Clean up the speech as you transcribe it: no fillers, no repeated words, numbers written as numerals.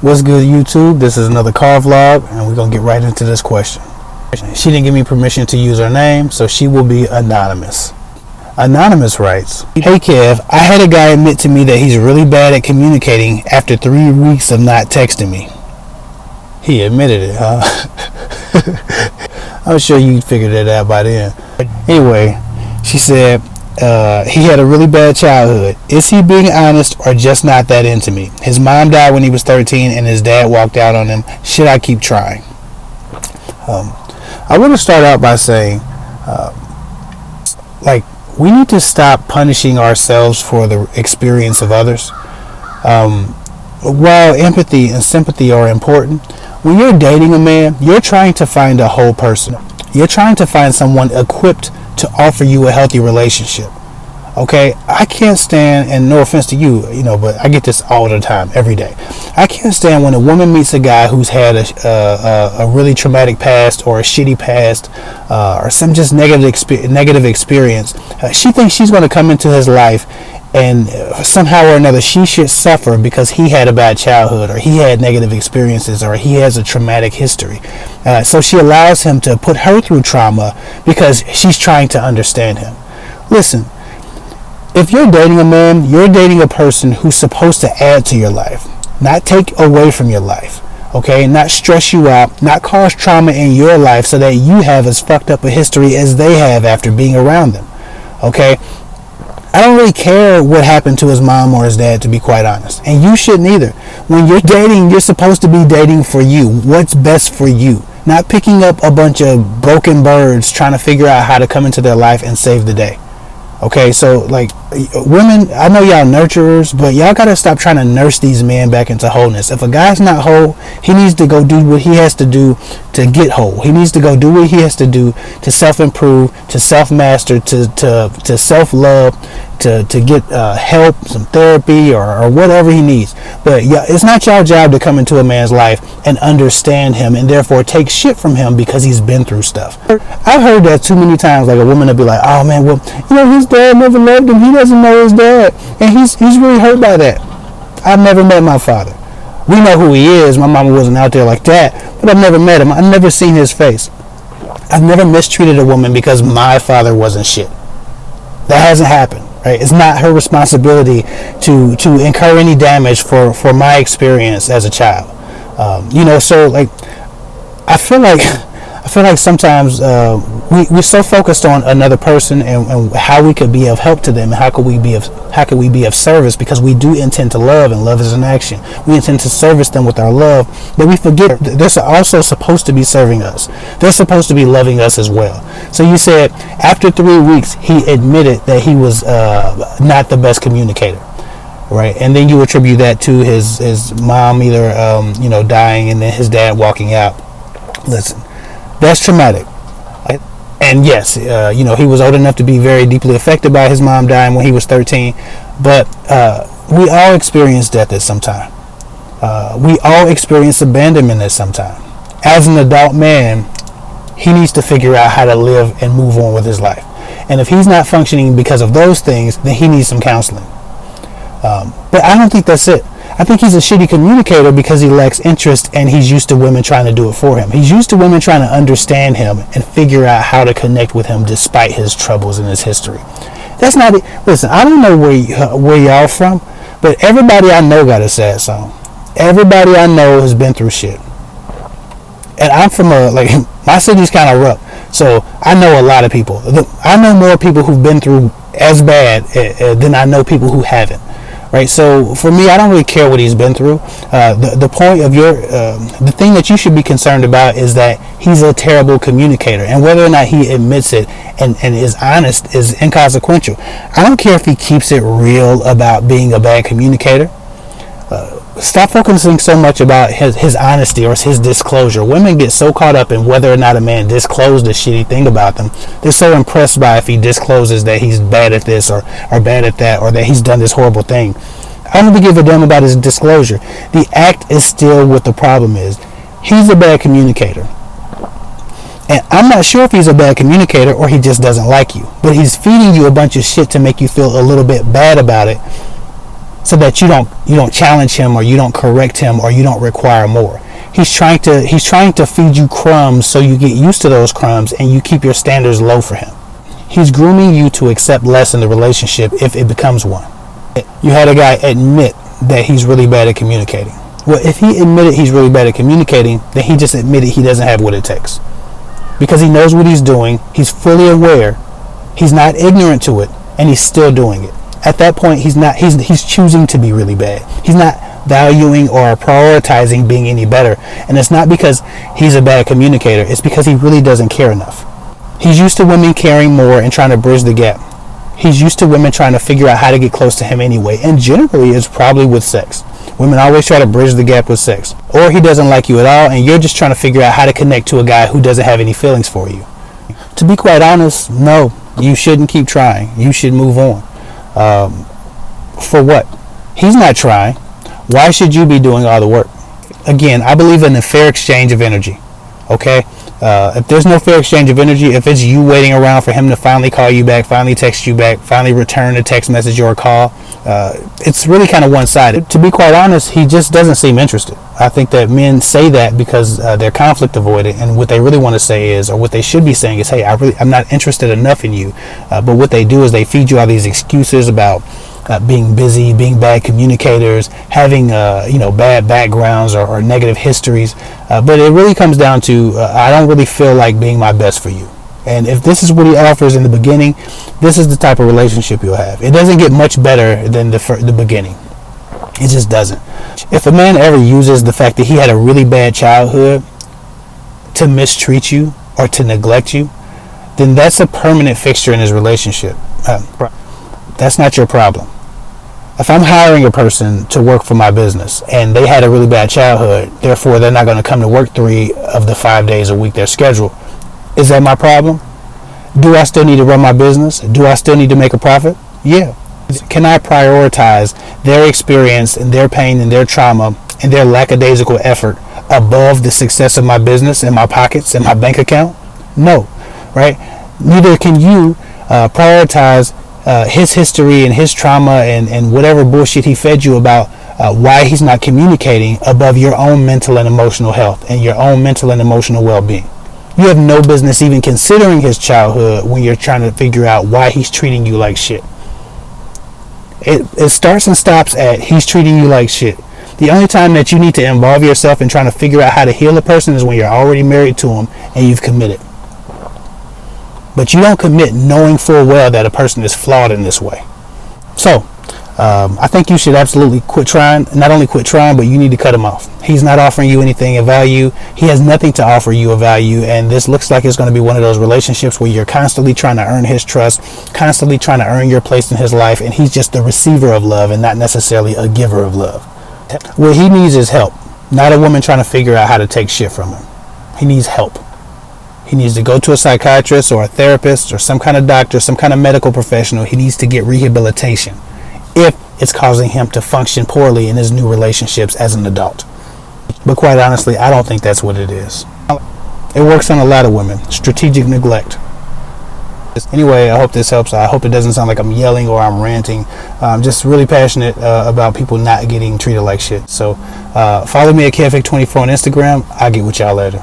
What's good, YouTube? This is another car vlog, and we're gonna get right into this question. She didn't give me permission to use her name, so she will be anonymous. Anonymous writes, "Hey Kev, I had a guy admit to me that he's really bad at communicating after 3 weeks of not texting me." He admitted it, huh? I'm sure you figured it out by then. Anyway, she said, he had a really bad childhood. Is he being honest or just not that into me? His mom died when he was 13 and his dad walked out on him. Should I keep trying? I want to start out by saying, we need to stop punishing ourselves for the experience of others. While empathy and sympathy are important, when you're dating a man, you're trying to find a whole person. You're trying to find someone equipped to offer you a healthy relationship. Okay, I can't stand, and no offense to you, but I get this all the time, every day. I can't stand when a woman meets a guy who's had a really traumatic past or a shitty past or some just negative experience. She thinks she's going to come into his life and somehow or another she should suffer because he had a bad childhood or he had negative experiences or he has a traumatic history. So she allows him to put her through trauma because she's trying to understand him. Listen, if you're dating a man, you're dating a person who's supposed to add to your life, not take away from your life. Okay, not stress you out, not cause trauma in your life so that you have as fucked up a history as they have after being around them. Okay, I don't really care what happened to his mom or his dad, to be quite honest, and you shouldn't either. When you're dating, you're supposed to be dating for you, what's best for you, not picking up a bunch of broken birds trying to figure out how to come into their life and save the day. Okay, so women, I know y'all nurturers, but y'all gotta stop trying to nurse these men back into wholeness. If a guy's not whole, he needs to go do what he has to do to get whole. He needs to go do what he has to do to self-improve, to self-master, to self-love, to get help, some therapy, or whatever he needs. But yeah, it's not y'all job to come into a man's life and understand him and therefore take shit from him because he's been through stuff. I've heard that too many times, like a woman will be like, "Oh man, well, his dad never loved him. He doesn't know his dad, and he's really hurt by that." I've never met my father. We know who he is. My mama wasn't out there like that, but I've never met him. I've never seen his face. I've never mistreated a woman because my father wasn't shit. That hasn't happened. Right? It's not her responsibility to incur any damage for my experience as a child. So I feel like sometimes we're so focused on another person and how we could be of help to them and how could we be of service, because we do intend to love, and love is an action. We intend to service them with our love, but we forget they're also supposed to be serving us. They're supposed to be loving us as well. So you said after 3 weeks he admitted that he was not the best communicator, right? And then you attribute that to his mom either dying and then his dad walking out. Listen, that's traumatic. And yes, he was old enough to be very deeply affected by his mom dying when he was 13. But we all experience death at some time. We all experience abandonment at some time. As an adult man, he needs to figure out how to live and move on with his life. And if he's not functioning because of those things, then he needs some counseling. But I don't think that's it. I think he's a shitty communicator because he lacks interest and he's used to women trying to do it for him. He's used to women trying to understand him and figure out how to connect with him despite his troubles and his history. That's not it. Listen, I don't know where y'all from, but everybody I know got a sad song. Everybody I know has been through shit. And I'm from my city's kind of rough, so I know a lot of people. I know more people who've been through as bad than I know people who haven't. Right, so for me, I don't really care what he's been through. The point of the thing that you should be concerned about is that he's a terrible communicator, and whether or not he admits it and is honest is inconsequential. I don't care if he keeps it real about being a bad communicator. Stop focusing so much about his honesty or his disclosure. Women get so caught up in whether or not a man disclosed a shitty thing about them. They're so impressed by if he discloses that he's bad at this or bad at that, or that he's done this horrible thing. I don't give a damn about his disclosure. The act is still what the problem is. He's a bad communicator. And I'm not sure if he's a bad communicator or he just doesn't like you. But he's feeding you a bunch of shit to make you feel a little bit bad about it. so that you don't challenge him, or you don't correct him, or you don't require more. He's trying to feed you crumbs so you get used to those crumbs and you keep your standards low for him. He's grooming you to accept less in the relationship if it becomes one. You had a guy admit that he's really bad at communicating. Well, if he admitted he's really bad at communicating, then he just admitted he doesn't have what it takes. Because he knows what he's doing, he's fully aware, he's not ignorant to it, and he's still doing it. At that point, he's choosing to be really bad. He's not valuing or prioritizing being any better. And it's not because he's a bad communicator, it's because he really doesn't care enough. He's used to women caring more and trying to bridge the gap. He's used to women trying to figure out how to get close to him anyway, and generally it's probably with sex. Women always try to bridge the gap with sex. Or he doesn't like you at all, and you're just trying to figure out how to connect to a guy who doesn't have any feelings for you. To be quite honest, no, you shouldn't keep trying. You should move on. For what? He's not trying. Why should you be doing all the work? Again, I believe in a fair exchange of energy. Okay? If there's no fair exchange of energy, if it's you waiting around for him to finally call you back, finally text you back, finally return a text message or a call, it's really kind of one-sided. To be quite honest, he just doesn't seem interested. I think that men say that because they're conflict avoidant, and what they really want to say is, or what they should be saying is, hey, I'm not interested enough in you. But what they do is they feed you all these excuses about being busy, being bad communicators, having bad backgrounds or negative histories, but it really comes down to I don't really feel like being my best for you. And if this is what he offers in the beginning, this is the type of relationship you'll have. It doesn't get much better than the beginning. It just doesn't. If a man ever uses the fact that he had a really bad childhood to mistreat you or to neglect you, then that's a permanent fixture in his relationship. That's not your problem. If I'm hiring a person to work for my business and they had a really bad childhood, therefore they're not going to come to work 3 of the 5 days a week they're scheduled, is that my problem? Do I still need to run my business? Do I still need to make a profit? Yeah. Can I prioritize their experience and their pain and their trauma and their lackadaisical effort above the success of my business and my pockets and my bank account? No. Right? Neither can you prioritize his history and his trauma and whatever bullshit he fed you about why he's not communicating above your own mental and emotional health and your own mental and emotional well-being. You have no business even considering his childhood when you're trying to figure out why he's treating you like shit. It starts and stops at he's treating you like shit. The only time that you need to involve yourself in trying to figure out how to heal a person is when you're already married to him and you've committed. But you don't commit knowing full well that a person is flawed in this way. So, I think you should absolutely quit trying. Not only quit trying, but you need to cut him off. He's not offering you anything of value. He has nothing to offer you of value. And this looks like it's going to be one of those relationships where you're constantly trying to earn his trust, constantly trying to earn your place in his life. And he's just the receiver of love and not necessarily a giver of love. What he needs is help, not a woman trying to figure out how to take shit from him. He needs help. He needs to go to a psychiatrist or a therapist or some kind of doctor, some kind of medical professional. He needs to get rehabilitation if it's causing him to function poorly in his new relationships as an adult. But quite honestly, I don't think that's what it is. It works on a lot of women. Strategic neglect. Anyway, I hope this helps. I hope it doesn't sound like I'm yelling or I'm ranting. I'm just really passionate about people not getting treated like shit. So follow me at KFIC24 on Instagram. I'll get with y'all later.